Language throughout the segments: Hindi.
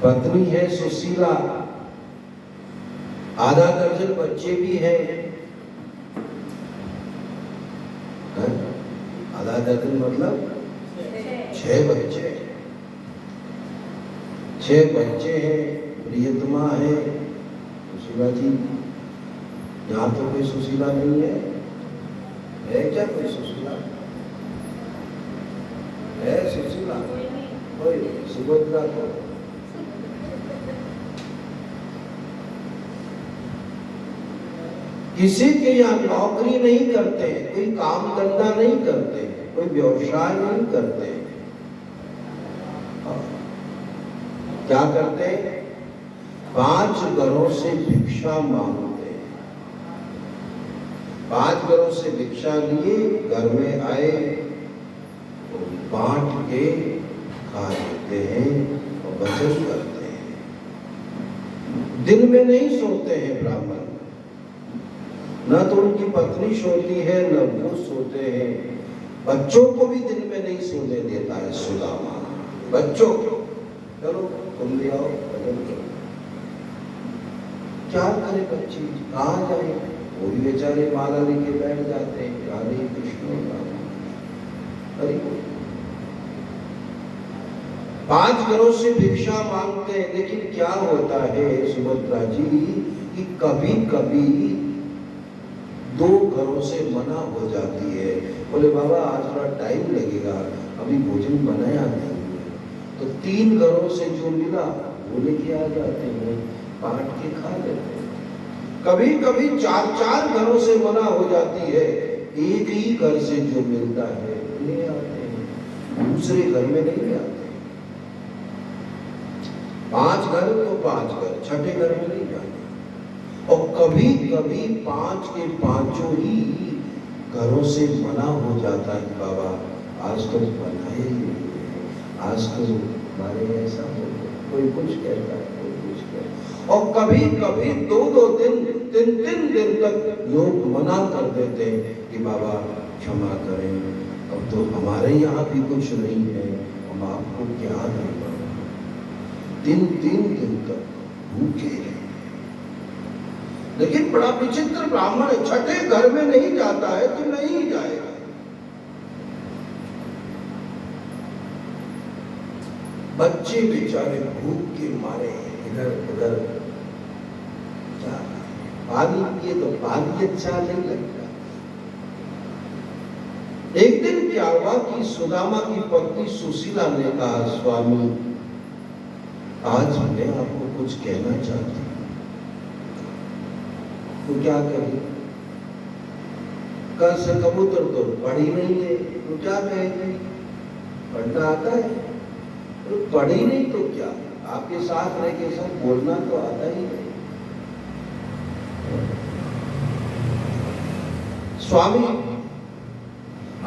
पत्नी है सुशीला, आधा दर्जन बच्चे भी हैं। आधा दर्जन मतलब 6 बच्चे, 6 बच्चे हैं। प्रियतमा है सुशीला जी। यहाँ तो कोई सुशीला नहीं है क्या? कोई सुशीला है? सुशीला कोई नहीं। सुभद्रा को किसी के यहाँ नौकरी नहीं करते, कोई काम धंधा नहीं करते, कोई व्यवसाय नहीं करते। क्या करते? 5 घरों से भिक्षा मांगते। 5 घरों से भिक्षा लिए, घर में आए तो बांट के खा लेते हैं और बचत करते हैं। दिन में नहीं सोते हैं ब्राह्मण, न तो उनकी पत्नी सोती है न वो सोते हैं। बच्चों को भी दिन में नहीं सोने देता है सुदामा। बच्चों को चलो तुम ले आओ, बदल करो। क्या करे बच्चे, कहाँ जाए? वो भी बेचारे माला लेके बैठ जाते हैं, राधे कृष्ण राम। अरे 5 घरों से भिक्षा मांगते हैं, लेकिन क्या होता है सुभद्रा जी कि कभी कभी 2 घरों से मना हो जाती है। बोले बाबा आज थोड़ा टाइम लगेगा, अभी भोजन बनाया नहीं। तो 3 घरों से जो मिला वो लेके आ जाते हैं, बांट के खा लेते हैं। कभी कभी 4 घरों से मना हो जाती है, एक ही घर से जो मिलता है ले आते हैं, दूसरे घर में नहीं आते। 5 घर तो 5 घर, छठे घर में नहीं जाते। और कभी कभी 5 के 5 ही घरों से मना हो जाता है, बाबा आज तो बनाए ही नहीं, आज तो हमारे ऐसा हो, कोई कुछ कहता है, कोई कुछ कहता। और कभी कभी 2-2 दिन, 3-3 दिन तक लोग मना कर देते हैं कि बाबा क्षमा करें, अब तो हमारे यहाँ भी कुछ नहीं है, हम आपको क्या दें। 3-3 दिन तक भूखे हैं। लेकिन बड़ा विचित्र ब्राह्मण है, छठे घर में नहीं जाता है तो नहीं जाएगा। बच्चे बेचारे भूख के मारे इधर उधर जा, पानी पिए तो पानी अच्छा नहीं लगता। एक दिन क्या हुआ कि सुदामा की पत्नी सुशीला ने कहा, स्वामी आज मैं आपको कुछ कहना चाहती हूँ। तो क्या कहे? कल से कबूतर तो पढ़ी नहीं है, तो क्या कहेगी? पढ़ना आता है? तो पढ़ी नहीं तो क्या, आपके साथ रह के सब बोलना तो आता ही नहीं। स्वामी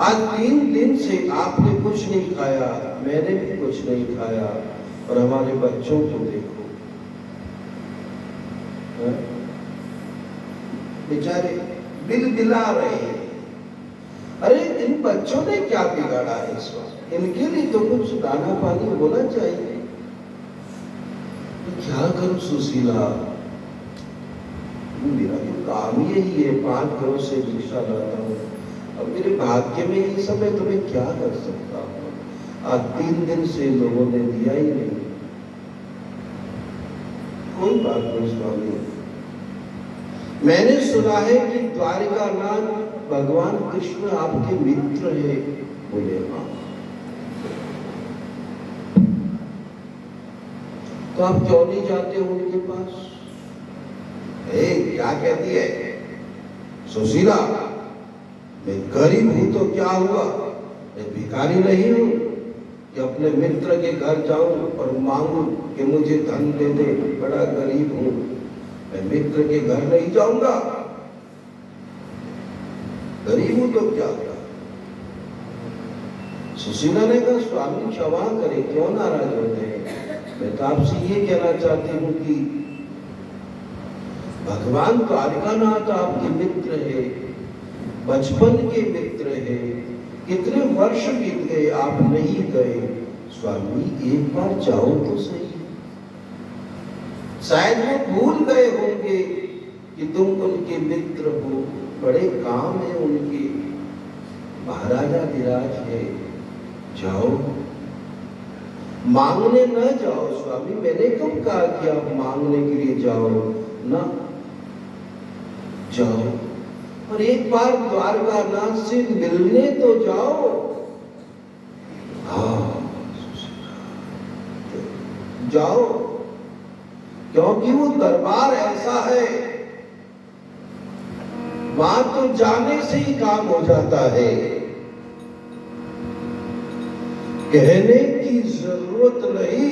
आज 3 दिन से आपने कुछ नहीं खाया, मैंने भी कुछ नहीं खाया, और हमारे बच्चों को देखो बेचारे बिलबिला रहे हैं। अरे इन बच्चों ने क्या बिगाड़ा है इस वक्त? इनके लिए तो कुछ दाना पानी होना चाहिए। तो क्या करूं सुशीला, मेरा तो काम यही है, 5 घरों से भिक्षा लाता हूँ। अब मेरे भाग्य में ये सब है, तो मैं क्या कर सकता हूँ? आज 3 दिन से लोगों ने दिया ही नहीं। कोई बात नहीं स्वामी, मैंने सुना है कि द्वारिकानाथ भगवान कृष्ण आपके मित्र है। बोले हाँ। तो आप क्यों नहीं जाते हो उनके पास? क्या कहती है सुशीला, मैं गरीब हूं तो क्या हुआ, मैं भिखारी नहीं हूं कि अपने मित्र के घर जाऊं और मांगू कि मुझे धन दे दे। बड़ा गरीब हूं, मैं मित्र के घर नहीं जाऊंगा। गरीब हूं तो क्या हुआ? सुशीला ने कहा, स्वामी क्षमा करें, क्यों नाराज होते हैं? मैं तो आपसे ये कहना चाहती हूँ कि भगवान द्वारिकानाथ आपके मित्र है, बचपन के मित्र है। कितने वर्ष बीत गए, आप नहीं गए। स्वामी एक बार जाओ तो सही। शायद वो भूल गए होंगे कि तुम उनके मित्र हो, बड़े काम है उनके, महाराजा विराज है, जाओ मांगने न जाओ। स्वामी मैंने कब कहा कि आप मांगने के लिए जाओ ना, जाओ और एक बार द्वारकानाथ से मिलने तो जाओ। हाँ जाओ, क्योंकि वो दरबार ऐसा है वहां तो जाने से ही काम हो जाता है, कहने की जरूरत नहीं,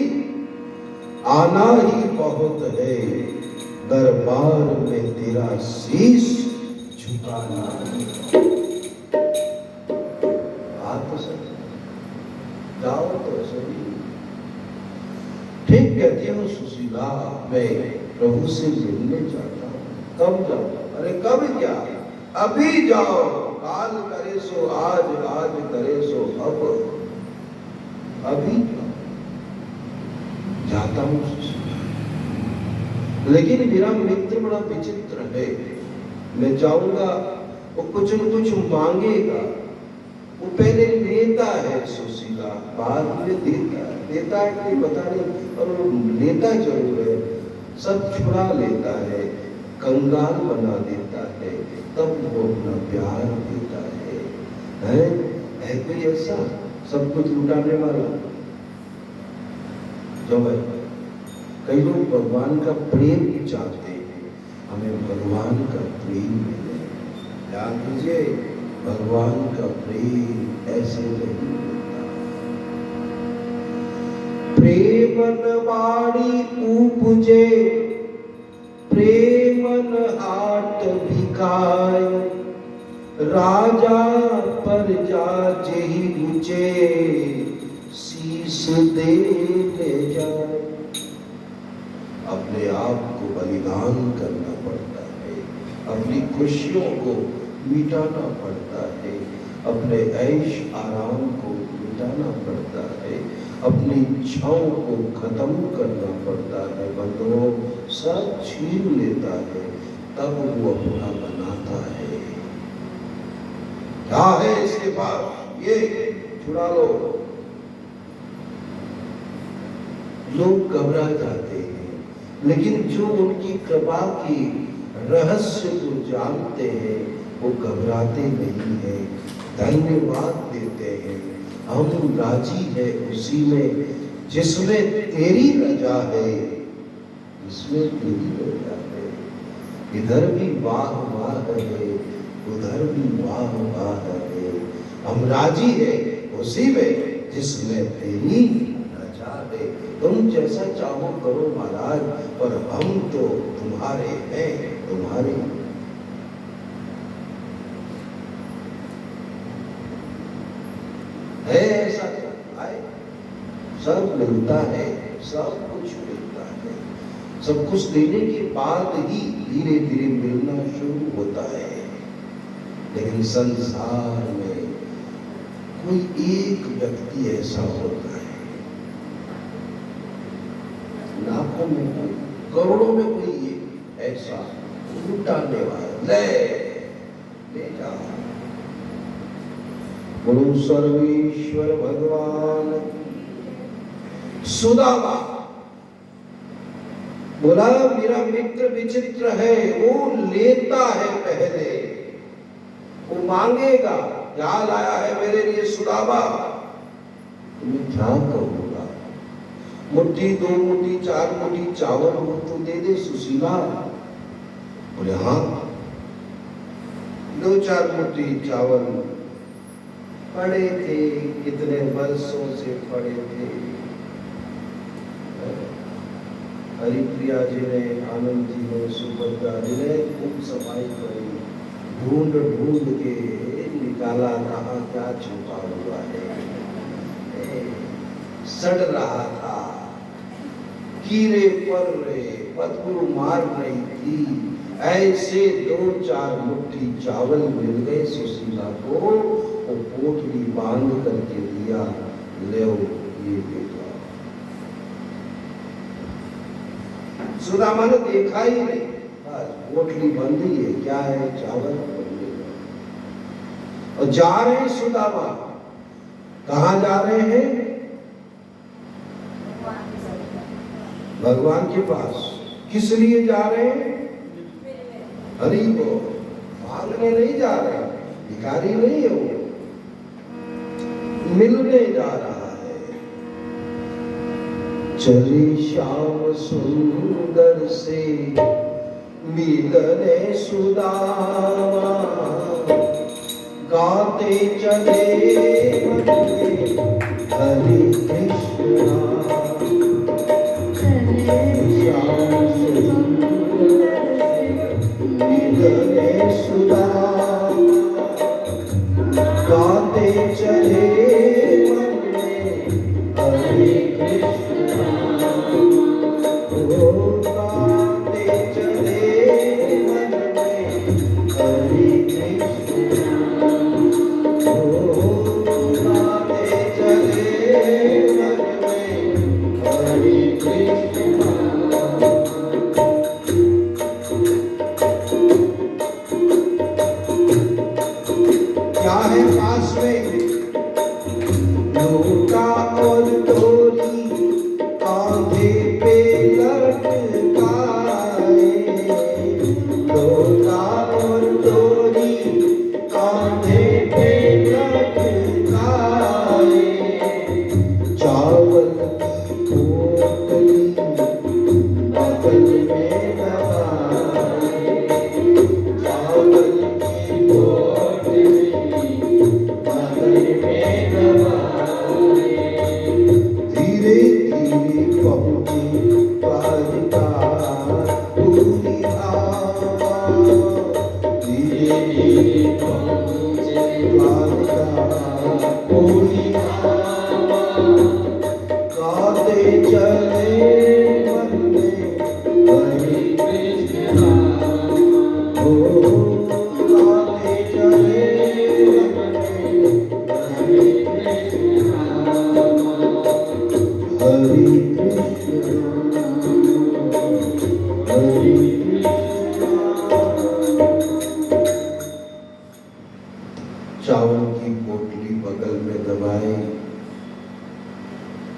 आना ही बहुत है, दरबार में तेरा शीश झुकाना है। बात तो सही, जाओ तो सही। ठीक कहती हूँ सुशीला, मैं प्रभु से मिलने जाता हूँ। कब जाओ? अरे कब क्या, अभी जाओ, काल करे सो आज, आज करे सो अब, अभी जाता हूँ। लेकिन मेरा मित्र बड़ा विचित्र है, मैं जाऊंगा वो कुछ न कुछ मांगेगा, वो पहले लेता है सुशीला, बाद में देता है कि बता नहीं, और वो लेता जरूर है, सब छुड़ा लेता है, कंगाल बना देता है, तब वो अपना प्यार देता है कोई ऐसा सब कुछ लुटाने वाला? जो भाई कई लोग भगवान का प्रेम चाहते हैं, हमें भगवान का प्रेम मिले। ध्यान दीजिए, भगवान का प्रेम ऐसे नहीं मिलता। प्रेमन बाड़ी उपजे, प्रेमन आट बिकाय, राजा पर जा जेहि ऊंचे, शीश दे ले जाए। अपने आप को बलिदान करना पड़ता है, अपनी खुशियों को मिटाना पड़ता है, अपने ऐश आराम को मिटाना पड़ता है, अपनी इच्छाओं को खत्म करना पड़ता है। बंधुओं, सब छीन लेता है, तब वो अपना बनाता है। क्या है इसके पास, ये छुड़ा लो। लोग घबरा जाते हैं, लेकिन जो उनकी कृपा की रहस्य को जानते हैं वो घबराते नहीं है, धन्यवाद देते हैं। हम राजी है उसी में जिसमें तेरी रजा है, जिसमें तेरी रजा है। इधर भी वाह वाह है, उधर भी वाह वाह है। हम राजी है उसी में जिसमें तेरी रजा है। तुम जैसा चाहो करो महाराज, पर हम तो तुम्हारे हैं, तुम्हारे। है ऐसा है, सब मिलता है, सब कुछ मिलता है। सब कुछ देने के बाद ही धीरे धीरे मिलना शुरू होता है। लेकिन संसार में कोई एक व्यक्ति ऐसा होता है, लाखों में कोई, करोड़ों में कोई ऐसा लुटाने वाला, ले जाओ। बोलो सर्वेश्वर भगवान। सुदामा बोला मेरा मित्र विचित्र है, वो लेता है पहले, वो मांगेगा, क्या लाया है मेरे लिए सुदामा? तुम्हें क्या कहूंगा, मुट्ठी दो मुट्ठी चार मुट्ठी चावल हो तो दे दे सुशीला। बोले हाँ, दो चार मुट्ठी चावल पड़े थे, कितने वर्षों से पड़े थे। हरिप्रिया जी ने, आनंद जी ने, सुभद्रा जी ने खूब सफाई करी, ढूंढ ढूंढ के निकाला, कहाँ क्या छुपा हुआ है। सड़ रहा था, कीड़े पड़ रहे, बदबू मार रही थी, ऐसे दो चार मुट्ठी चावल मिल गए सुशीला को। वो पोटली बांध करके दिया, ले ये ले जाओ। सुदामा ने देखा ही नहीं, बस पोटली बंद ही है, क्या है, चावल। और जा रहे हैं सुदामा, कहां जा रहे हैं? भगवान के पास। किस लिए जा रहे हैं? हरि को मांगने नहीं जा रहे, भिखारी नहीं है वो, मिलने जा रहा है। चली श्याम सुंदर से मिलने सुदामा, गाते चले हरे कृष्णा। श्याम सुंदर मिलने सुदामा, गाते चले हरे कृष्णा। ओ गाते चले हरे कृष्णा। ओ गाते चले हरे कृष्णा। क्या है पास में? लोटा और डोरी कांधे पे लटकाए, लोटा और डोरी कांधे पे लटकाए। चावल की पोटली बगल में दबाए, चावल की पोटली बगल में दबाए। धीरे धीरे पहुंचे द्वारिका पूरी आवा, धीरे धीरे पहुंचे द्वारिका पूरी आवा। गाते चले मन में हरे कृष्णा। ओ गाते चले मन में हरे कृष्णा, हरे कृष्णा, हरे कृष्णा। चावल की पोटली बगल में दबाई,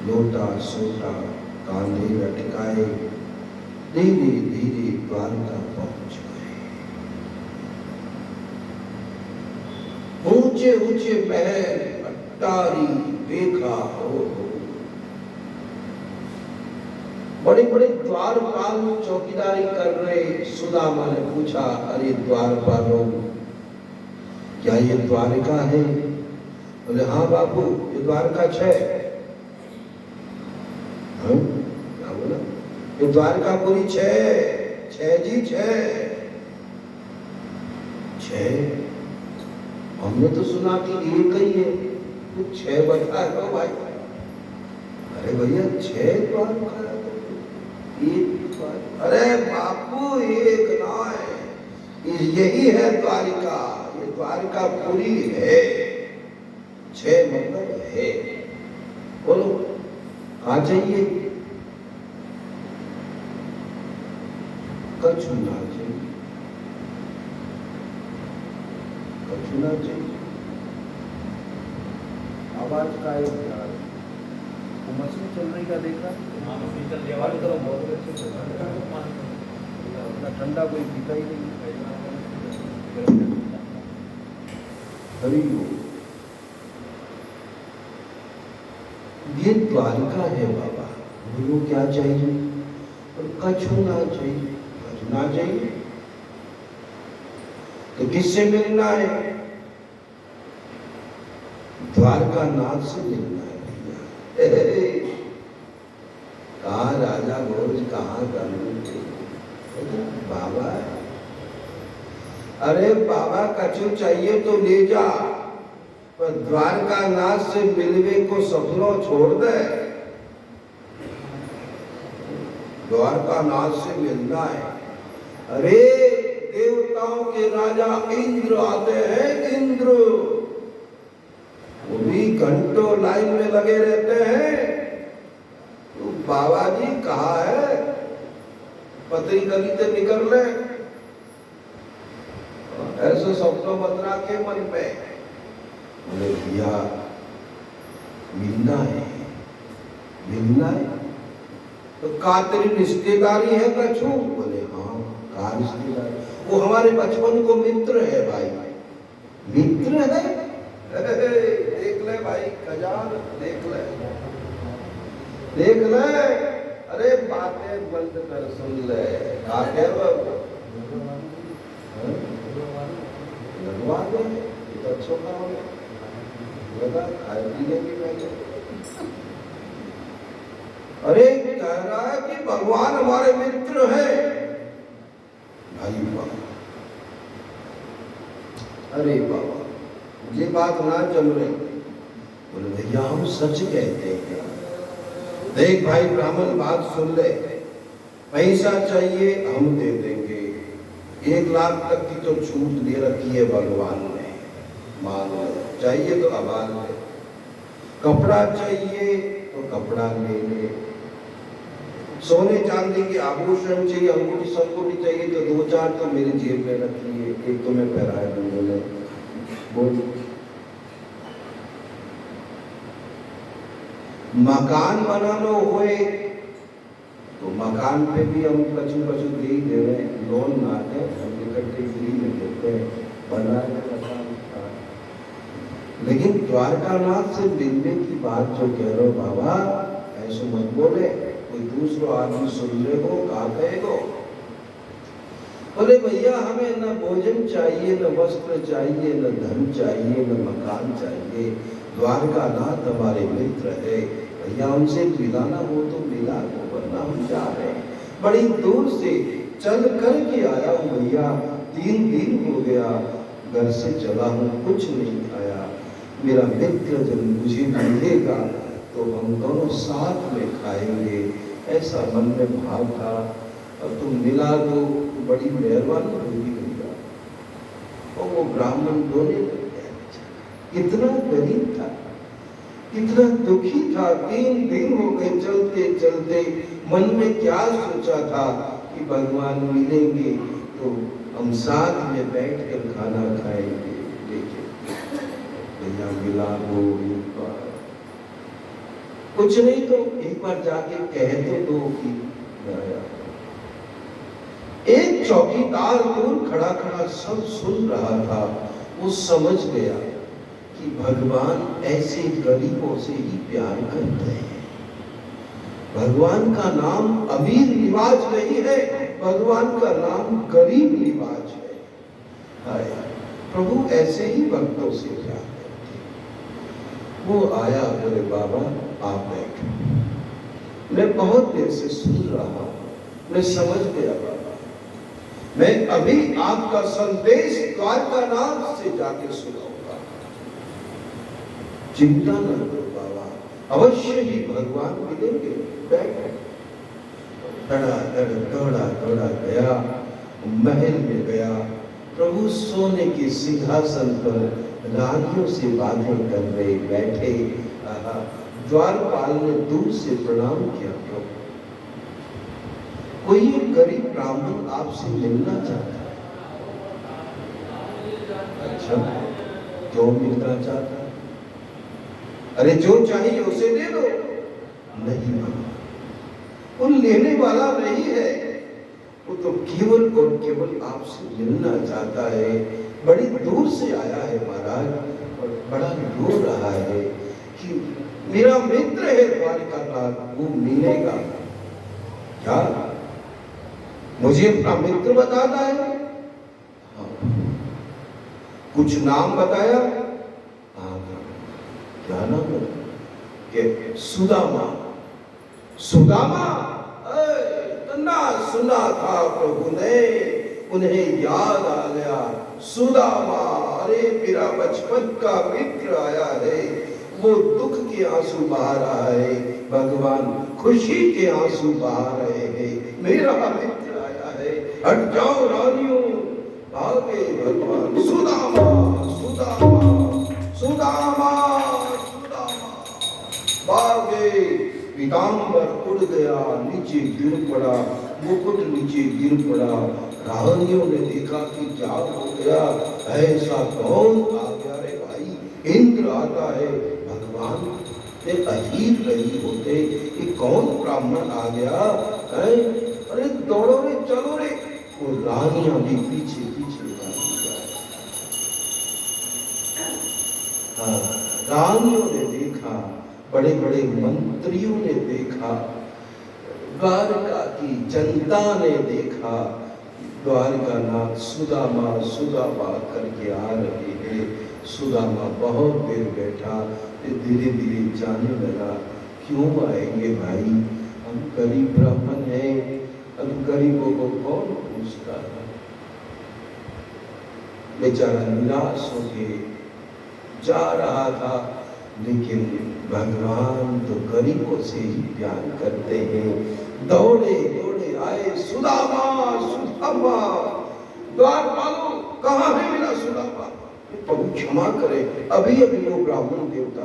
लोटा सोटा कांधे लटकाए, धीरे धीरे द्वारका पहुंच गए। ऊंचे ऊंचे महल अट्टारी देखा, हो बड़े बड़े द्वारपाल चौकीदारी कर रहे। सुदामा ने पूछा, अरे द्वारपालों, क्या ये द्वारिका है? बोले हाँ बाबू, ये द्वारका छे। क्या बोला? ये द्वारकापुरी छे जी, छे। हमने तो सुना कि एक ही है, कुछ छह बता दो भाई। अरे भैया छह द्वारका, एक द्वार। अरे बापू एक ना है, यही है द्वारिका, ये द्वारकापुरी है, छह मतलब है। बोलो कहाँ चाहिए? कछुना चाहिए, कछुना चाहिए। आवाज का एक मशीन चल रही का देख रहा, बहुत अच्छे से ठंडा कोई पीता ही नहीं। हरि ये द्वारिका है बाबा, बोलो क्या चाहिए? और कछुना चाहिए, कछुना चाहिए तो किससे मिलना है? द्वारका नाथ से मिलना है भैया। कहाँ राजा भोज, कहाँ बाबा? अरे बाबा कछु चाहिए तो ले जा, पर द्वारका नाथ से मिलवे को सपनों छोड़ दे। द्वारका नाथ से मिलना है। अरे देवताओं के राजा इंद्र आते हैं, इंद्र, वो भी घंटों लाइन में लगे रहते हैं। तो बाबा जी कहाँ है? पतरी गली से निकल ले, ऐसे स्वप्न मत रखे मन में। बोले भैया मिलना है, मिलना है तो का तेरी रिश्तेदारी है कछु? बोले हाँ, का रिश्तेदारी? वो हमारे बचपन को मित्र है भाई, मित्र है। देख ले भाई खजान, देख ले, देख ले। अरे बातें बंद कर, सुन ले का कह लगवा दे तो अच्छा काम है, लगा खाए पीने की पहले। अरे कह रहा है कि भगवान हमारे मित्र है भाई बाबा। अरे बाबा ये बात ना जम रही। बोले भैया हम सच कहते हैं। देख भाई ब्राह्मण बात सुन ले, पैसा चाहिए हम दे देंगे, 1 लाख तक की तो छूट दे रखी है भगवान ने, मान लो। चाहिए तो आवाज ले, कपड़ा चाहिए तो कपड़ा ले ले, सोने चांदी के आभूषण चाहिए, अंगूठी संगूठी चाहिए तो 2-4 तो मेरी जेब में रखिए, एक तो मैं पहराए दूंगा। बोल मकान बनाना हुए तो मकान पे भी हम कछु कछु दे ही दे रहे हैं, लोन ना है, हम इकट्ठे फ्री में देते हैं, बना के मकान। लेकिन द्वारकानाथ से मिलने की बात जो कह रहे हो बाबा, ऐसे मत बोले, कोई दूसरा आदमी सुन ले को का कहेगो। बोले भैया हमें न भोजन चाहिए, न वस्त्र चाहिए, न धन चाहिए, न मकान चाहिए, द्वारकानाथ हमारे मित्र है, भैया हमसे मिलाना हो तो मिला दो, वरना हम जा रहे हैं, बड़ी दूर से चल कर के आया हूँ भैया, 3 दिन हो गया घर से चला हूँ, कुछ नहीं खाया, मेरा मित्र जब मुझे मिलेगा तो हम दोनों साथ में खाएंगे, ऐसा मन में भाव था। अब तुम मिला दो तो बड़ी मेहरबानी होगी भैया। और वो ब्राह्मण रोने लग गया, कितना गरीब था, कितना दुखी था, 3 दिन हो गए चलते चलते, मन में क्या सोचा था कि भगवान मिलेंगे तो हम साथ में बैठ कर खाना खाएंगे। देखिए भैया मिला दो एक बार, कुछ नहीं तो एक बार जाके कह तो दो कि आया। एक चौकीदार दूर खड़ा खड़ा सब सुन रहा था, वो समझ गया कि भगवान ऐसे गरीबों से ही प्यार करते हैं। भगवान का नाम अमीर निवाज नहीं है, भगवान का नाम गरीब निवाज है। हाय प्रभु ऐसे ही भक्तों से प्यार करते हैं। वो आया, बोले बाबा आप बैठो, मैं बहुत देर से सुन रहा हूं, मैं समझ गया बाबा, मैं अभी आपका संदेश द्वारकानाथ से जाके सुनाऊंगा, चिंता न करो बाबा, अवश्य ही भगवान मिलेंगे। बैठो। दौड़ा गया, महल में गया, प्रभु सोने के सिंहासन पर रानियों से बातें कर रहे बैठे। द्वारपाल ने दूर से प्रणाम किया, प्रभु कोई गरीब ब्राह्मण आपसे मिलना चाहता है। अच्छा क्यों मिलना चाहता है? अरे जो चाहिए उसे दे दो। नहीं बाबा, वो लेने वाला नहीं है, वो तो केवल और केवल आपसे मिलना चाहता है, बड़ी दूर से आया है महाराज, और बड़ा रो रहा है कि मेरा मित्र है द्वारकानाथ, वो मिलेगा क्या? मुझे अपना मित्र बताता है। हाँ। कुछ नाम बताया? हाँ। क्या नाम है? कि सुदामा। सुदामा इतना सुना था प्रभु ने, उन्हें याद आ गया, सुदामा, अरे मेरा बचपन का मित्र आया है, वो दुख के आंसू बहा रहा है, भगवान खुशी के आंसू बहा रहे हैं, मेरा मित्र आया है, हट जाओ रानियों, भागे भगवान, सुदामा सुदामा सुदामा सुदामा, भागे पीतांबर उड़ गया, नीचे गिर पड़ा, मुकुट नीचे गिर पड़ा। रानियों ने देखा कि क्या हो गया, ऐसा कौन आ गया रे भाई? इंद्र आता है। भगवान ने अधीर नहीं होते, ये कौन ब्राह्मण आ गया है? अरे दौड़ो रे, चलो रे। वो रानियां भी पीछे पीछे भागी जाए। हाँ, रानियों ने देखा, बड़े बड़े मंत्रियों ने देखा, द्वारका की जनता ने देखा, द्वारका नाथ सुदामा सुदामा करके आ रहे हैं। सुदामा बहुत देर बैठा, धीरे धीरे जाने लगा। क्यों आएंगे भाई, हम गरीब ब्राह्मण हैं, अब गरीबों को कौन पूछता है? बेचारा निराश होके जा रहा था, लेकिन भगवान तो गरीबों से ही प्यार करते हैं। दौड़े दौड़े आए, सुदामा सुदामा, द्वारपालों कहाँ है मेरा सुदामा? प्रभु क्षमा करे, अभी अभी वो ब्राह्मण देवता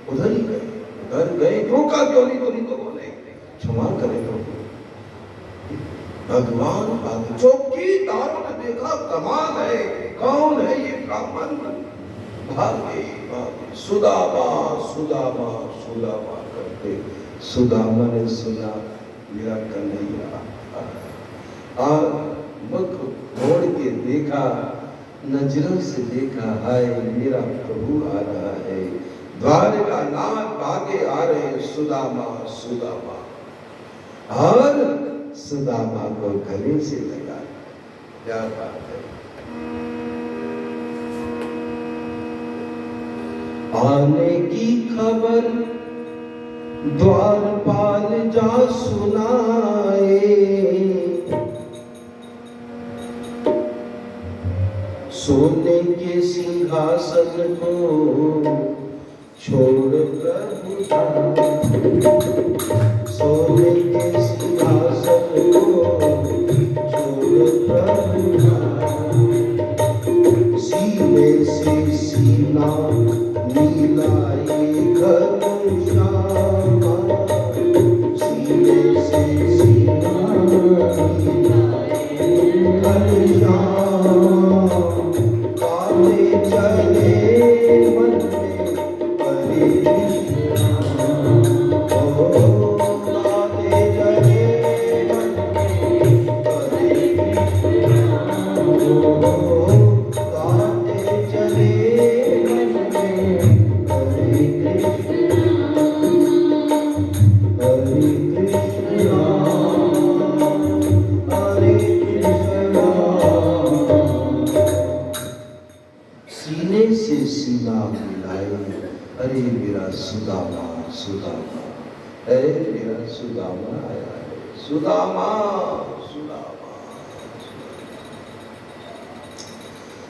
उधर ही गए, उधर गए, रोका क्यों नहीं तुम तो बोले? क्षमा करे प्रभु। भगवान चौकीदारों ने देखा, कमाल है, कौन है ये ब्राह्मण? भागे भागे सुदामा सुदामा सुदामा करते। सुदामा ने सुना, मेरा कन्हैया मुख मोड़ के देखा, नजरों से देखा, हाय मेरा प्रभु आ रहा है। द्वारका नाथ भागे आ रहे, सुदामा सुदामा, और सुदामा को गले से लगा। क्या बात है? आने की खबर द्वारपाल जा सुनाए, सोने के सिंहासन को छोड़ प्रभु सोने के सिंहासन को छोड़ प्रभु सीने से सीना मिलाए घनश्यामा, सीने से सीना मिलाए घनश्यामा, काले चले मन में हरे कृष्णा, काले चले मन में हरे कृष्णा, काले चले मन में हरे कृष्णा, हरे कृष्णा, हरे कृष्णा। सीने से सीना मिलाए, अरे मेरा सुदामा सुदामा, अरे मेरा सुदामा आया है, सुदामा सुदामा।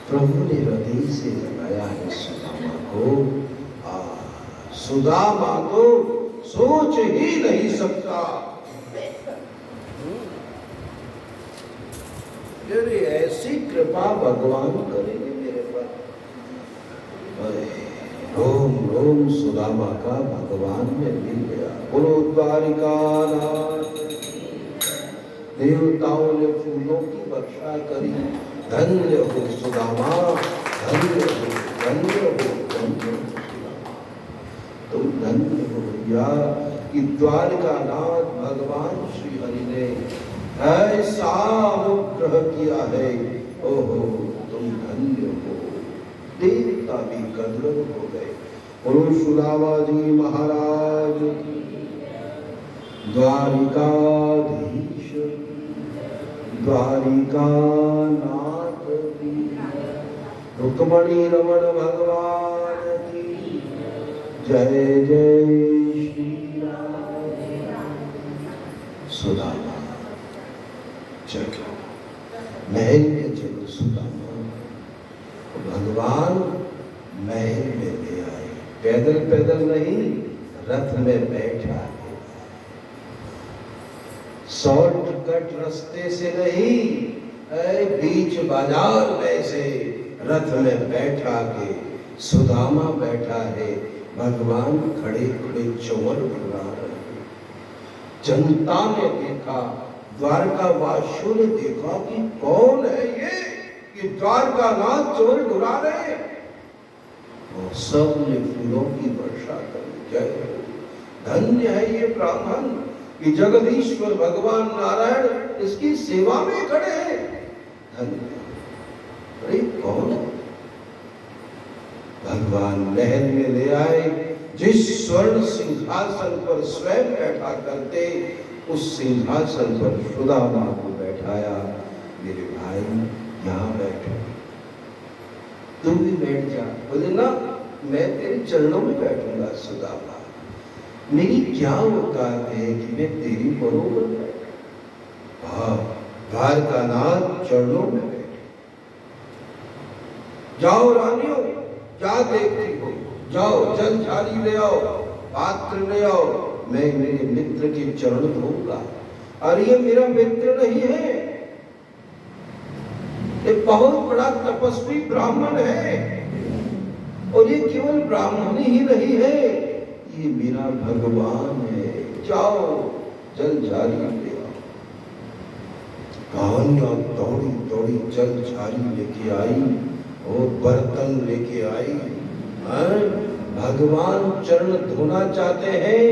प्रभु ने हृदय से लगाया है सुदामा को। सुदामा तो सोच ही नहीं सकता, अरे ऐसी कृपा भगवान करेंगे मेरे पर। रोम रोम सुदामा का भगवान में मिल गया। बोलो द्वारिका नाथ। देवताओं ने फूलों की वर्षा करी, धन्य हो सुदामा, धन्य हो, धन्य हो, धन्य हो सुदामा, तुम धन्य हो भैया कि द्वारिका नाथ भगवान श्री हरि ने ऐसा अनुग्रह किया है। ओहो तुम धन्य हो। देवता भी गदगद हो गए। बोलो सुदामा जी महाराज की, द्वारिकाधीश द्वारिका नाथ की, रुक्मणी रमण भगवान की जय जय श्री राम। सुदामा चलो महल में, चलो सुदामा। भगवान महल में ले आए, पैदल पैदल नहीं, रथ में बैठा है। शॉर्टकट रास्ते से नहीं, बीच बाजार में से रथ में बैठा के सुदामा बैठा है। भगवान खड़े खड़े चौवर बना रहे हैं। जनता ने देखा, द्वारकावासियों ने देखा कि कौन है ये कि द्वारकानाथ चोर डुरा रहे। और सब ने फूलों की वर्षा कर जय हो। धन्य है ये ब्राह्मण कि जगदीश्वर भगवान नारायण इसकी सेवा में खड़े हैं। धन्य। अरे कौन? भगवान महल में ले आए, जिस स्वर्ण सिंहासन पर स्वयं बैठा करते उस सिंहासन पर सुदामा को बैठाया। मेरे भाई यहाँ बैठो, तुम भी बैठ जा। बोले ना, मैं तेरे चरणों में बैठूंगा सुदामा। मेरी क्या औकात है कि मैं तेरी बरोबर बैठूं? हाँ, द्वारकानाथ चरणों में बैठे। जाओ रानियों, क्या देखती हो? जाओ जल झाड़ी ले आओ, पात्र ले आओ, मैं मेरे मित्र के चरण धोऊंगा। और ये मेरा मित्र नहीं है, ये बहुत बड़ा तपस्वी ब्राह्मण है। और ये केवल ब्राह्मण ही नहीं है, ये मेरा भगवान है। जाओ जल झाड़ी ले आओ। कहानियां दौड़ी दौड़ी जल झाड़ी लेके आई और बर्तन लेके आई। भगवान चरण धोना चाहते हैं,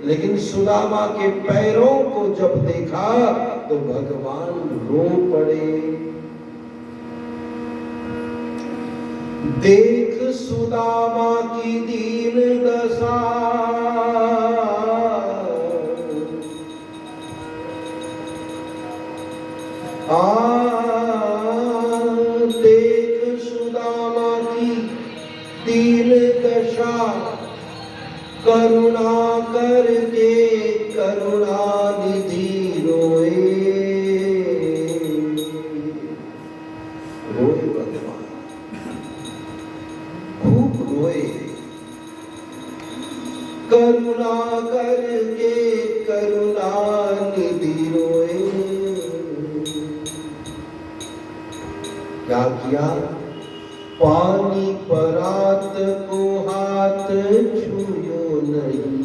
लेकिन सुदामा के पैरों को जब देखा तो भगवान रो पड़े। देख सुदामा की दीन दशा, देख सुदामा की दीन दशा, करुणा करके करुणा निधि रोए। रोए भगवान, खूब रोए। करुणा करके करुणा निधि रोए। क्या किया? पानी परात को हाथ छुयो नहीं,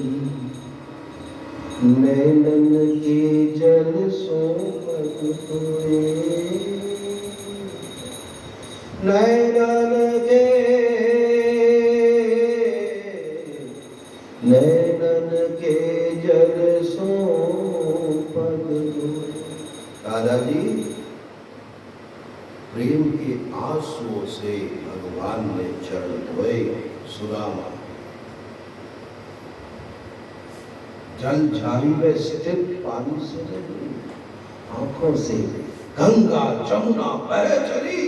नैनन के जल सो मत सोए। नैनन के जल सो पग धोए। दादाजी, प्रेम के आंसुओं से भगवान ने चरण धोए। सुदामा जल झाड़ी में स्थित पानी से नहीं, आंखों से गंगा जमुना बह चली।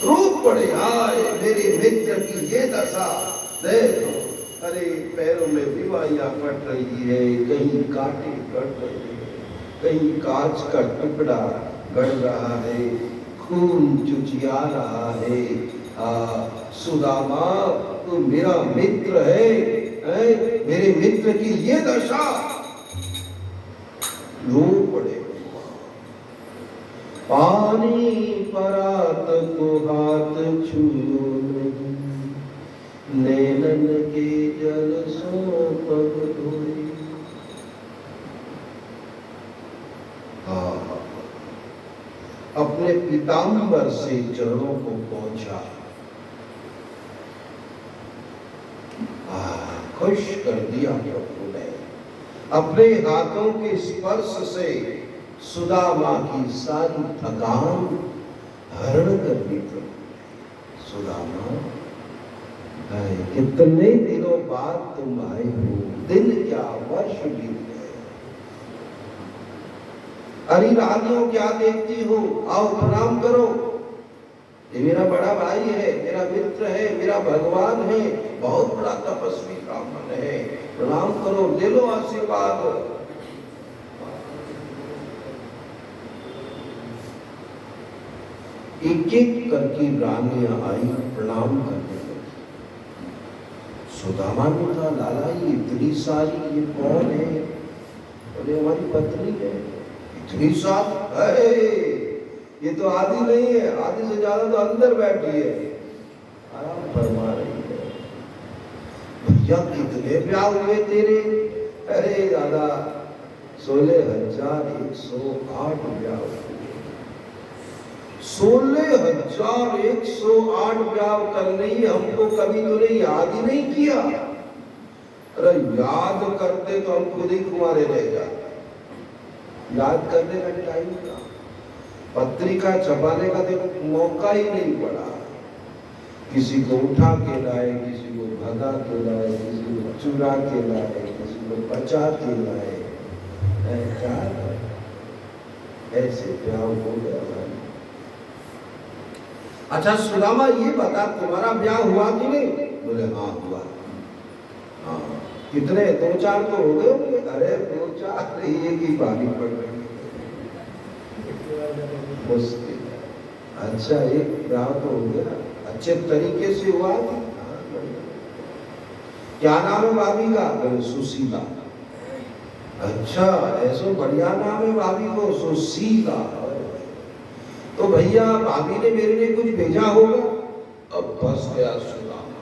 रो पड़े, हाय मेरे मित्र की ये दशा देखो। अरे पैरों में बीमारियां कट रही है, कहीं कांटे कट रहे हैं, कहीं कांच का टुकड़ा गड़ रहा है, खून चुचिया रहा है। सुदामा तू मेरा मित्र है, मेरे मित्र की ये दशा। रो पड़े। पानी परात को हाथ छुओ नहीं, नैनन के जल सो पग धोए। अपने पीताम्बर से चरणों को पहुंचा, खुश कर दिया प्रभु ने। अपने हाथों के स्पर्श से सुदामा की सारी थकान हरण कर दी प्रभु। सुदामा, कितने दिनों बाद तुम आए हो, दिन क्या वर्ष बीत गए। अरे रानियों, क्या देखती हो? आओ प्रणाम करो। ये मेरा बड़ा भाई है, मेरा मित्र है, मेरा भगवान है, बहुत बड़ा तपस्वी ब्राह्मण है। प्रणाम करो, ले लो आशीर्वाद। एक एक करके रानियां आई, प्रणाम करने लगी। सुदामा ने कहा, लाला ये इतनी सारी, ये कौन है? बोले हमारी पत्नी है। इतनी सारी है? ये तो आधी नहीं है, आधी से ज्यादा तो अंदर बैठी है, आराम फरमा रही है। भैया कितने ब्याह हुए तेरे? अरे दादा 16,108 ब्याह, 16,108 ब्याह करने ही हमको कभी तूने याद ही नहीं किया। अरे याद करते तो हम खुद ही कुंवारे रह जाते, याद करने का टाइम था, पत्रिका छपाने का तो मौका ही नहीं पड़ा। किसी को उठा के लाए, किसी को भगा के लाए, किसी को चुरा के लाए, किसी को बचा के लाए, क्या ऐसे ब्याह हो गया। अच्छा सुदामा ये बता तुम्हारा ब्याह हुआ कि नहीं? बोले हाँ हुआ। हाँ कितने? 2-4 तो हो गए होंगे। अरे 2-4 एक ही बारी पड़ रही मुश्किल। अच्छा एक ब्याह तो हो गया, अच्छे तरीके से हुआ। क्या नाम है भाभी का? सुशीला। अच्छा ऐसा बढ़िया नाम है भाभी को, सुशीला। तो भैया भाभी ने मेरे लिए कुछ भेजा होगा। अब फंस गया सुदामा।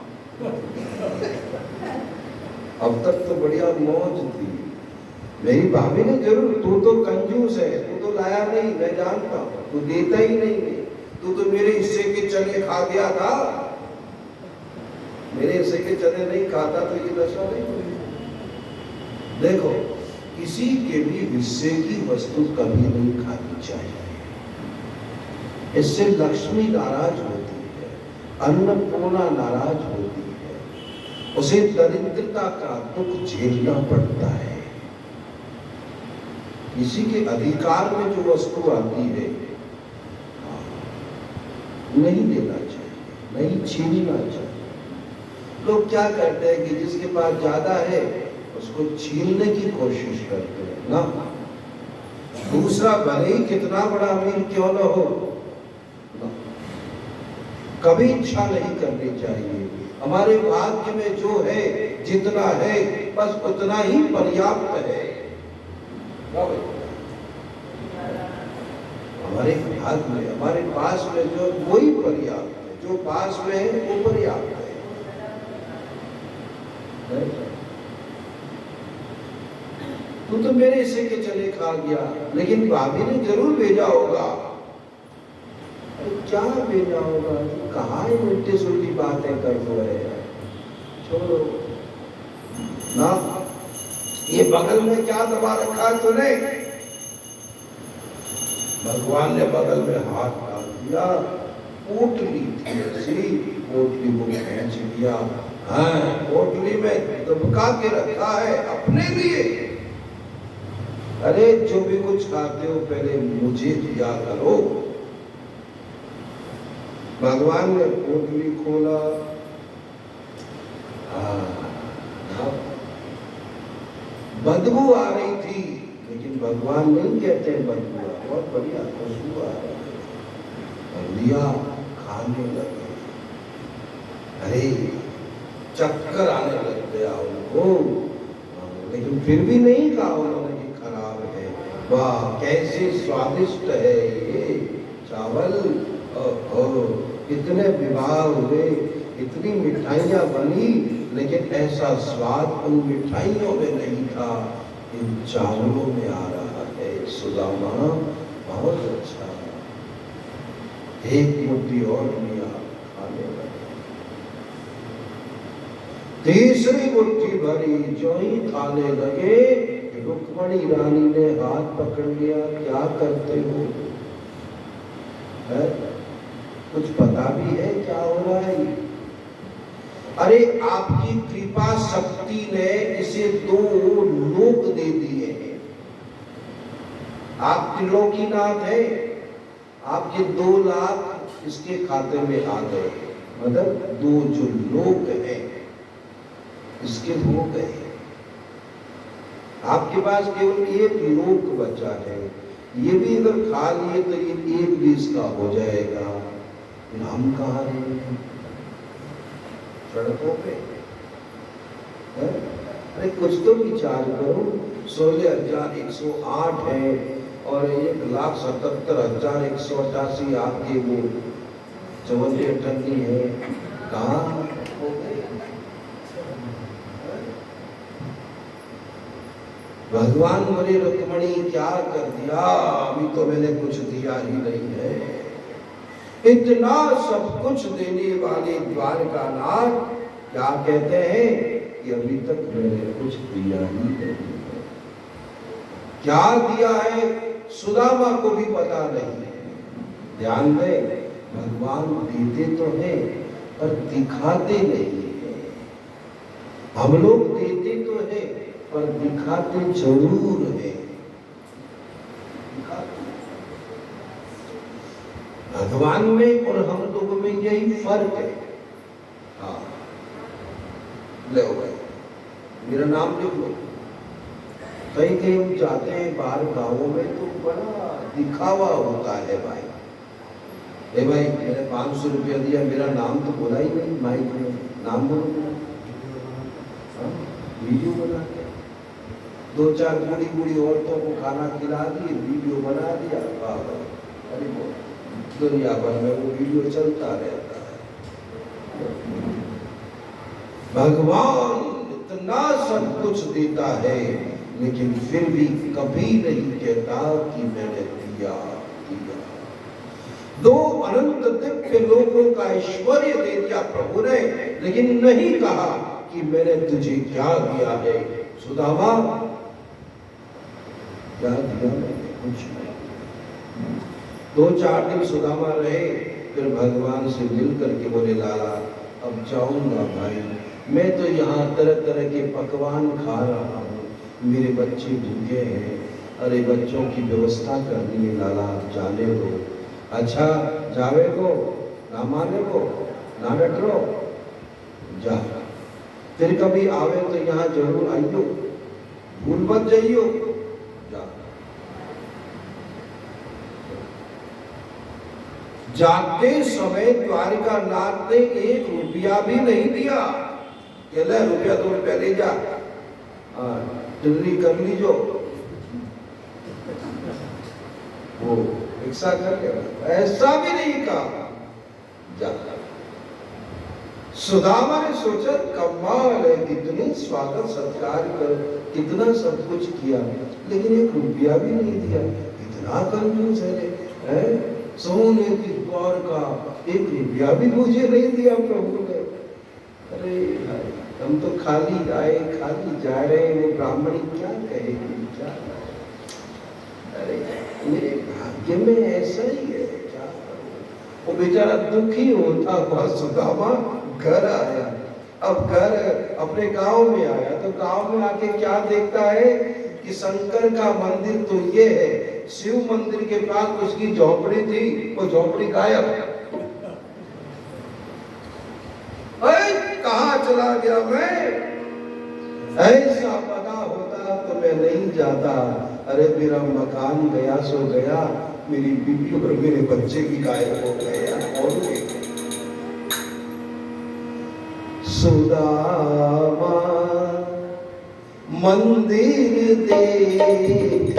अब तक तो बढ़िया मौज थी। मेरी भाभी ने जरूर, तू तो कंजूस है, तू तो लाया नहीं, मैं जानता हूँ, तू देता ही नहीं, तू तो मेरे हिस्से के चने खा गया था। मेरे हिस्से के चने नहीं खाता तो ये दशा नहीं हुई। देखो किसी के भी हिस्से की वस्तु कभी नहीं खानी चाहिए, इससे लक्ष्मी नाराज होती है, अन्नपूर्णा नाराज होती है, उसे दरिद्रता का दुख झेलना पड़ता है। किसी के अधिकार में जो वस्तु आती है नहीं देना चाहिए, नहीं छीनना चाहिए। लोग क्या करते हैं कि जिसके पास ज्यादा है उसको छीनने की कोशिश करते हैं ना। दूसरा भले ही कितना बड़ा अमीर क्यों न हो, कभी इच्छा नहीं करनी चाहिए। हमारे भाग्य में जो है, जितना है, बस उतना ही पर्याप्त है। हमारे भाग्य में, हमारे पास में जो वही पर्याप्त है, जो पास में है वो पर्याप्त है। तू तो मेरे हिस्से के चने खा गया, लेकिन भाभी ने जरूर भेजा होगा। क्या भेजा होगा? कहाँ उल्टी सुल्टी बातें कर रहे हैं, छोड़ो ना। ये बगल में क्या दबा रखा तूने? भगवान ने बगल में हाथ डाल दिया, पोटली थी ऐसी, पोटली को खींच लिया। हाँ पोटली में दबका के रखा है अपने लिए। अरे जो भी कुछ खाते हो पहले मुझे दिया करो। भगवान ने पोटली खोला, बदबू आ रही थी, लेकिन भगवान नहीं कहते बदबू, बहुत बढ़िया खुशबू आ रही है। लिया, खाने लगे। अरे चक्कर आने लग गया उनको, लेकिन फिर भी नहीं कहा उन्होंने कि खराब है। वाह कैसे स्वादिष्ट है ये चावल। इतने विवाह हुए, इतनी मिठाइयाँ बनी, लेकिन ऐसा स्वाद उन मिठाइयों में नहीं था, इन चावलों में आ रहा है। सुदामा बहुत अच्छा, एक मुट्ठी और लिया, खाने लगे। तीसरी मुट्ठी भरी, जो ही खाने लगे, रुक्मणी रानी ने हाथ पकड़ लिया। क्या करते हो? है? कुछ पता भी है क्या हो रहा है? अरे आपकी कृपा शक्ति ने इसे 2 लोक दे दिए हैं। आप त्रिलोकीनाथ है, आपके 2 लाख इसके खाते में आ गए, मतलब 2 जो लोक है इसके हो गए। आपके पास केवल 1 लोक बचा है, ये भी अगर खा लिए तो ये 1 भी इसका हो जाएगा। हम कहाँ रहेंगे? सड़कों पे? अरे कुछ तो विचार करो। 16,108 है और 1,77,188 आपके वो चवन्नी अठन्नी है, कहाँ हो गए? भगवान बोले रुक्मणी क्या कर दिया, अभी तो मैंने कुछ दिया ही नहीं है। इतना सब कुछ देने वाले द्वारकानाथ क्या कहते हैं कि अभी तक मैंने कुछ दिया ही नहीं है। क्या दिया है सुदामा को भी पता नहीं है। ध्यान दें, भगवान देते तो हैं पर दिखाते नहीं है। हम लोग देते तो हैं पर दिखाते जरूर है। भगवान में और हम लोगों में यही फर्क है। हाँ, ले भाई मेरा नाम लिख लो। कहीं कहीं हम जाते हैं बाहर गांवों में तो बड़ा दिखावा होता है भाई। ए भाई मैंने 500 रुपया दिया, मेरा नाम तो बोला ही नहीं माइक में, नाम बोलो। वीडियो बना के 2-4 बूढ़ी बूढ़ी औरतों को खाना खिला दिए, वीडियो बना दिया। अरे वो दुनिया भर में वो वीडियो चलता रहता है। भगवान इतना सब कुछ देता है लेकिन फिर भी कभी नहीं कहता कि मैंने दिया दिया। 2 अनंत दिव्य लोगों का ऐश्वर्य दे दिया प्रभु ने, लेकिन नहीं कहा कि मैंने तुझे क्या दिया है। सुदामा क्या दिया मैंने, कुछ नहीं। 2-4 दिन सुदामा रहे, फिर भगवान से मिल करके बोले लाला अब जाऊंगा भाई, मैं तो यहाँ तरह तरह के पकवान खा रहा हूँ, मेरे बच्चे भूखे हैं। अरे बच्चों की व्यवस्था करनी है लाला, जाने दो। अच्छा जावे को ना माने को ना डटरो, जा फिर कभी आवे तो यहाँ जरूर आइयो, भूल मत जाइयो, जा। जाते समय द्वारिकानाथ ने 1 रुपया भी नहीं दिया। कहला रुपया 2 रुपया ले जा, डिलीवरी कर लीजो, वो रिक्शा कर लेगा, ऐसा भी नहीं कहा। जा सुदामा ने सोचा कमाल है, कितनी स्वागत सत्कार कर, कितना सब कुछ किया, लेकिन 1 रुपया भी नहीं दिया। इतना कंजूस है, सोने की गौर का 1 रुपया भी मुझे नहीं दिया प्रभु ने। अरे हम तो खाली आए खाली जा रहे हैं, वो ब्राह्मणी क्या कहेगी, क्या? अरे मेरे भाग्य में ऐसा ही है, क्या? वो बेचारा दुखी होता हुआ सुदामा घर आया। अब घर अपने गांव में आया तो गांव में आके क्या देखता है कि शंकर का मंदिर तो ये है, शिव मंदिर के पास उसकी झोपड़ी थी, वो झोपड़ी गायब। कहाँ चला गया मैं? ऐसा पता होता तो मैं नहीं जाता। अरे मेरा मकान गया सो गया, मेरी बीवी और मेरे बच्चे भी गायब हो गए। सुदामा मंदिर देख,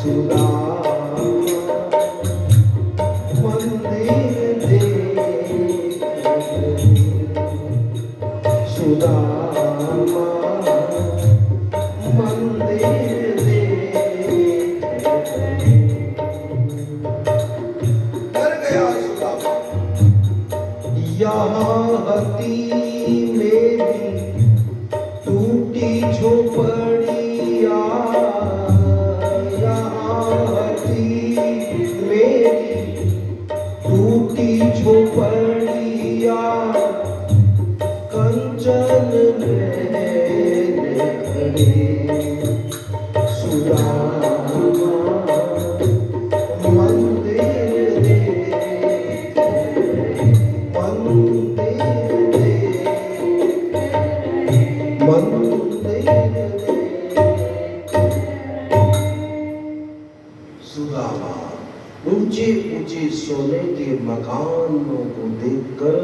सुदामा मंदिर देख, सुदामा मंदिर देख। डर गया सुदामा। यहाँ हती मेरी टूटी झोपड़िया, यहाँ हती मेरी टूटी झोपड़िया, कंचन में खड़े सुदामा मंदिर देख, मंदिर देख, मंदिर देख। सुदामा ऊंचे ऊंचे सोने के मकानों को देखकर,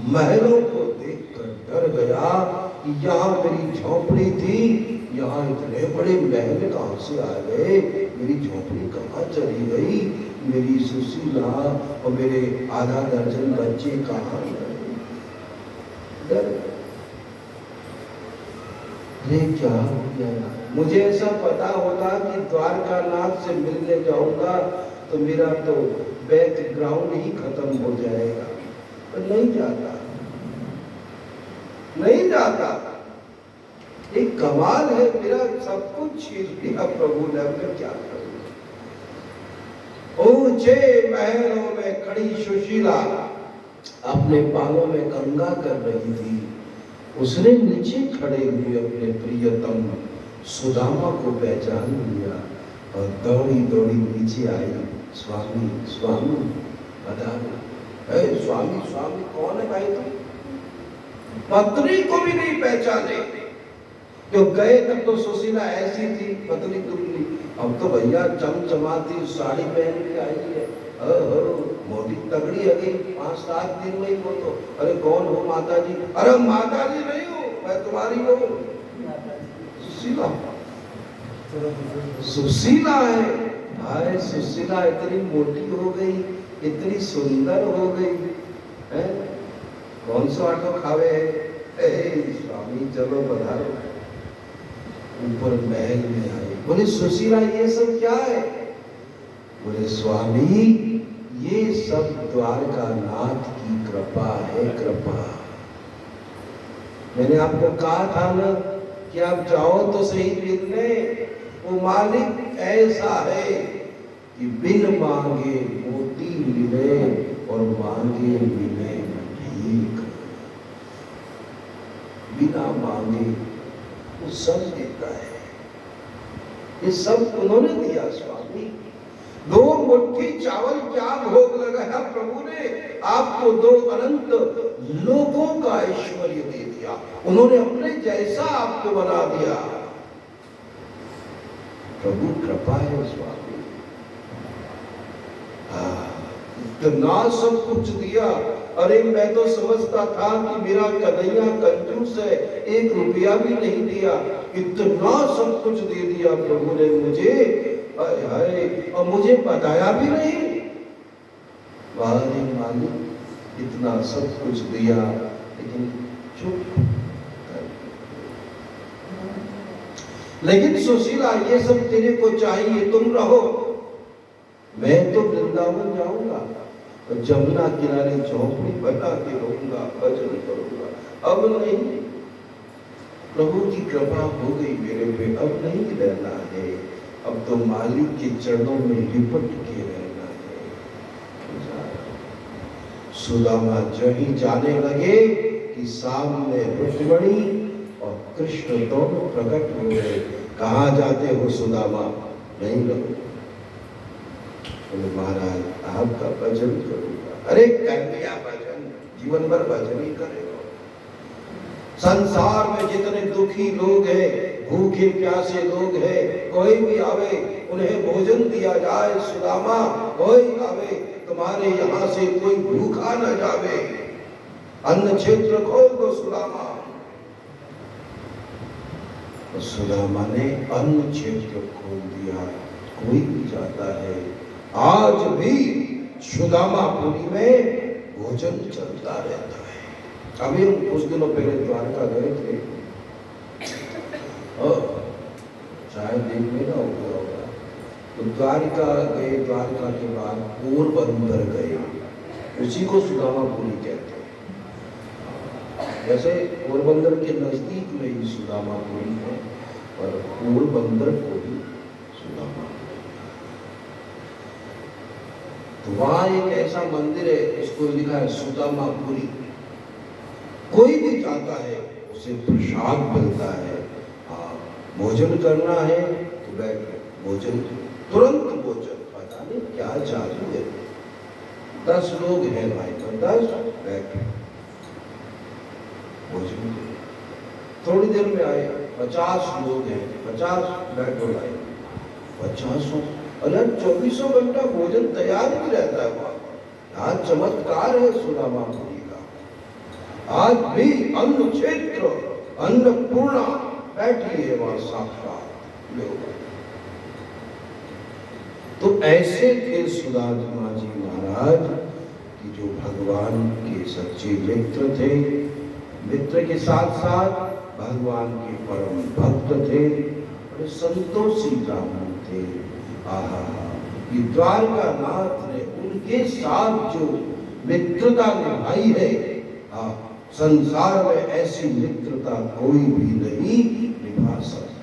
महलों को देखकर डर गया कि यहाँ मेरी झोपड़ी थी, यहाँ इतने बड़े महल कहाँ से आ गए, मेरी झोपड़ी कहाँ चली गई, मेरी सुशीला और मेरे आधा दर्जन बच्चे कहाँ गए। डर अरे क्या हो गया? मुझे ऐसा पता होता कि द्वारकानाथ से मिलने जाऊंगा तो मेरा तो बैकग्राउंड ही खत्म हो जाएगा, पर नहीं जाता, नहीं जाता। एक कमाल है, मेरा सब कुछ छीन लिया प्रभु ने, मैं क्या करूं? ऊंचे महलों में खड़ी सुशीला अपने बालों में गंगा कर रही थी। उसने नीचे खड़े हुए अपने प्रियतम सुदामा को पहचान लिया और दौड़ी दौड़ी नीचे आई। स्वामी स्वामी पधारो। स्वामी स्वामी कौन है भाई तुम? पत्नी को भी नहीं पहचाने। जो गए तब तो सुशीला ऐसी थी, पतली दुबली, अब तो भैया चमचमाती साड़ी पहन के आई है। मोटी तगड़ी है गई, 5-7 दिन में ही वो तो। अरे कौन हो माता जी? अरे माता जी नहीं हो, मैं तुम्हारी हो सुशीला। सुशीला है। हाय सुशीला इतनी मोटी हो गई, इतनी सुंदर हो गई है। कौन सा आटो खावे है? स्वामी चलो पधारो। ऊपर महल में आए, बोले सुशीला ये सब क्या है? बोले स्वामी ये सब द्वारकानाथ की कृपा है, कृपा। मैंने आपको कहा था ना कि आप जाओ तो सही मिलने। वो मालिक ऐसा है कि बिन मांगे मोती मिले और मांगे मिले ठीक। बिना मांगे वो सब देता है। ये सब उन्होंने दिया स्वामी। 2 मुट्ठी चावल क्या भोग लगाया प्रभु ने? आपको 2 अनंत लोगों का ऐश्वर्य दे दिया। उन्होंने अपने जैसा आपको बना दिया। प्रभु कृपा है स्वामी। इतना सब कुछ दिया। अरे मैं तो समझता था कि मेरा कन्हैया कंजूस है, 1 रुपया भी नहीं दिया। इतना सब कुछ दे दिया प्रभु ने मुझे, हाय, और मुझे बताया भी नहीं। वाहे मालिक, इतना सब कुछ दिया लेकिन चुप। लेकिन सुशीला ये सब तेरे को चाहिए, तुम रहो। मैं तो वृंदावन जाऊंगा और जमुना किनारे झोंपड़ी बना के रहूंगा, भजन करूंगा। अब नहीं, प्रभु की कृपा हो गई मेरे पे, अब नहीं रहना है। अब तो मालिक के चरणों में लिपट के रहना है। सुदामा जहीं जाने लगे कि सामने रुक्मिणी और कृष्ण दोनों प्रकट हो गए। कहाँ जाते हो सुदामा? नहीं रहो। महाराज आपका भजन करूंगा। अरे कर लिया भजन, जीवन भर भजन ही करेगा। संसार में जितने दुखी लोग हैं, भूखे प्यासे लोग हैं, कोई भी आवे उन्हें भोजन दिया जाए। सुदामा कोई आवे, तुम्हारे यहाँ से कोई भूखा न जावे। अन्न क्षेत्र खोल दो सुदामा। तो सुदामा ने अन्न क्षेत्र खोल दिया। कोई भी जाता है। आज भी सुदामापुरी में भोजन चलता रहता है। अभी हम कुछ दिनों पहले द्वारका गए थे, शायद देखने ना हो गया होगा। तो द्वारका गए, द्वारका के बाद पोरबंदर गए, उसी को सुदामापुरी कहते हैं। जैसे पोरबंदर के नजदीक में ही सुदामापुरी है और पोरबंदर को भी सुदामा। तो वहां एक ऐसा मंदिर है, उसको लिखा है सुदामापुरी। कोई भी जाता है उसे प्रसाद मिलता है। भोजन करना है तो बैठ भोजन, तुरंत भोजन। पता नहीं क्या जादू है। 10 लोग हैं भाई, तो 10 बैठ भोजन। थोड़ी देर में आए 50 लोग हैं, 50 बैठो भाई, 50। अरे 24 घंटा भोजन तैयार ही रहता है वहां। आज चमत्कार है सुदामापुरी का। आज भी अन्न क्षेत्र, अन्नपूर्णा बैठी है वहां साक्षात लोग। तो ऐसे थे सुदामा जी महाराज कि जो भगवान के सच्चे मित्र थे। मित्र के साथ साथ भगवान के परम भक्त थे, बड़े संतोषी ब्राह्मण थे। आहा, ये द्वारका नाथ ने उनके साथ जो मित्रता निभाई है, संसार में ऐसी मित्रता कोई भी नहीं निभा सकता।